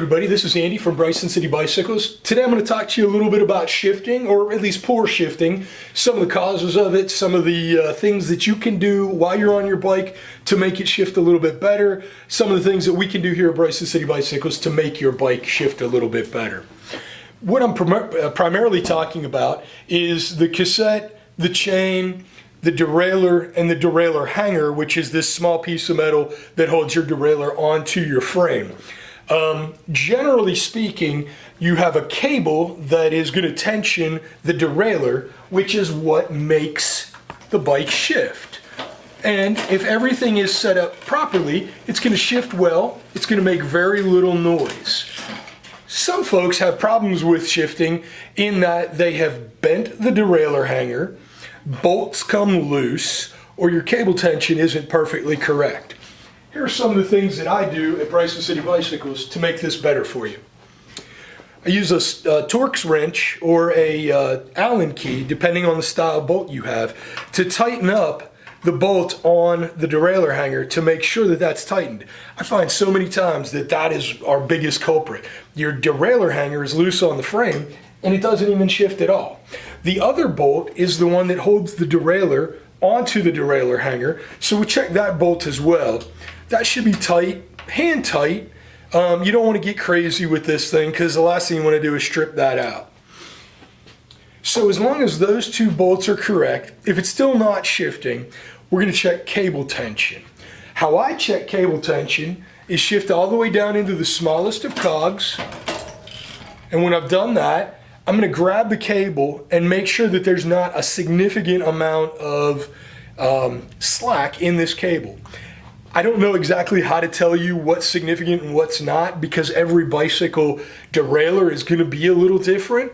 everybody, this is Andy from Bryson City Bicycles. Today I'm going to talk to you a little bit about shifting, or at least poor shifting, some of the causes of it, some of the things that you can do while you're on your bike to make it shift a little bit better, some of the things that we can do here at Bryson City Bicycles to make your bike shift a little bit better. What I'm primarily talking about is the cassette, the chain, the derailleur, and the derailleur hanger, which is this small piece of metal that holds your derailleur onto your frame. Generally speaking, you have a cable that is going to tension the derailleur, which is what makes the bike shift. And if everything is set up properly, it's going to shift well, it's going to make very little noise. Some folks have problems with shifting in that they have bent the derailleur hanger, bolts come loose, or your cable tension isn't perfectly correct. Here are some of the things that I do at Bryson City Bicycles to make this better for you. I use a Torx wrench or a Allen key, depending on the style bolt you have, to tighten up the bolt on the derailleur hanger to make sure that that's tightened. I find so many times that that is our biggest culprit. Your derailleur hanger is loose on the frame and it doesn't even shift at all. The other bolt is the one that holds the derailleur onto the derailleur hanger, so we check that bolt as well. That should be tight, hand tight. You don't want to get crazy with this thing because the last thing you want to do is strip that out. So as long as those two bolts are correct, if it's still not shifting, we're going to check cable tension. How I check cable tension is shift all the way down into the smallest of cogs, and when I've done that, I'm going to grab the cable and make sure that there's not a significant amount of slack in this cable. I don't know exactly how to tell you what's significant and what's not because every bicycle derailleur is going to be a little different.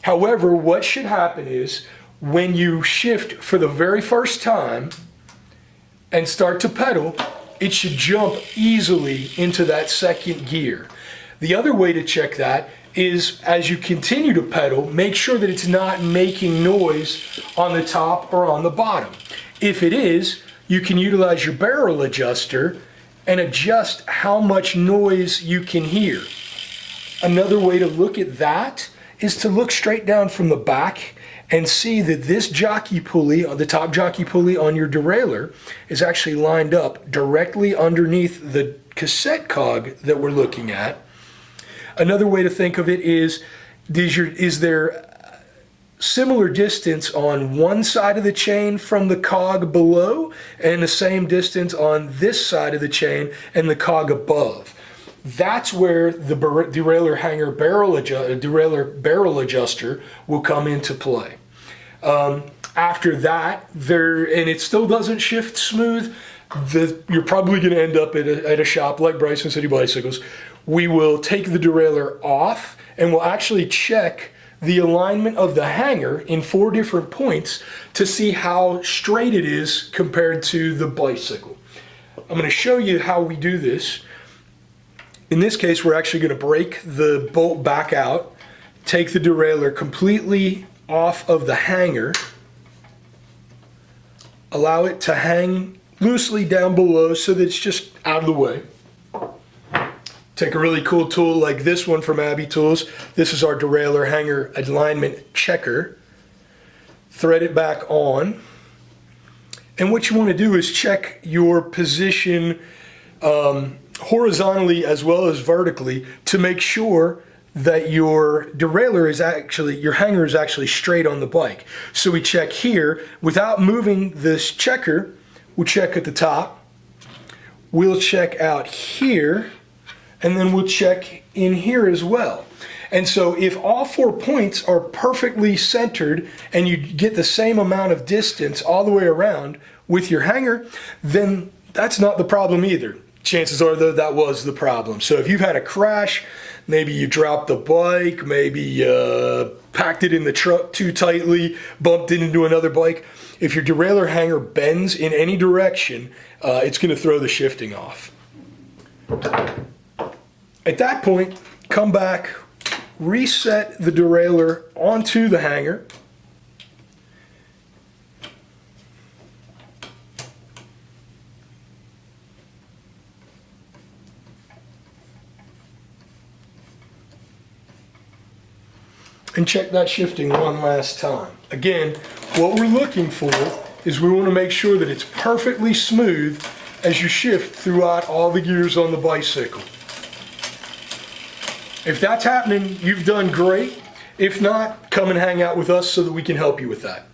However, what should happen is when you shift for the very first time and start to pedal, it should jump easily into that second gear. The other way to check that is as you continue to pedal, make sure that it's not making noise on the top or on the bottom. If it is, you can utilize your barrel adjuster and adjust how much noise you can hear. Another way to look at that is to look straight down from the back and see that this jockey pulley, the top jockey pulley on your derailleur, is actually lined up directly underneath the cassette cog that we're looking at. Another way to think of it is there similar distance on one side of the chain from the cog below and the same distance on this side of the chain and the cog above. That's where the derailleur hanger derailleur barrel adjuster will come into play. After that, and it still doesn't shift smooth, you're probably going to end up at a shop like Bryson City Bicycles. We will take the derailleur off and we'll actually check the alignment of the hanger in 4 different points to see how straight it is compared to the bicycle. I'm going to show you how we do this. In this case, we're actually going to break the bolt back out, take the derailleur completely off of the hanger, allow it to hang loosely down below so that it's just out of the way. Take a really cool tool like this one from Abbey Tools. This is our derailleur hanger alignment checker. Thread it back on. And what you want to do is check your position horizontally as well as vertically to make sure that your derailleur is actually, your hanger is actually straight on the bike. So we check here without moving this checker. We'll check at the top. We'll check out here. And then we'll check in here as well. And so if all 4 points are perfectly centered and you get the same amount of distance all the way around with your hanger, then that's not the problem either. Chances are though that was the problem. So if you've had a crash, maybe you dropped the bike, maybe you packed it in the truck too tightly, bumped it into another bike, if your derailleur hanger bends in any direction, it's going to throw the shifting off. At that point, come back, reset the derailleur onto the hanger. and check that shifting one last time. Again, what we're looking for is we want to make sure that it's perfectly smooth as you shift throughout all the gears on the bicycle. If that's happening, you've done great. If not, come and hang out with us so that we can help you with that.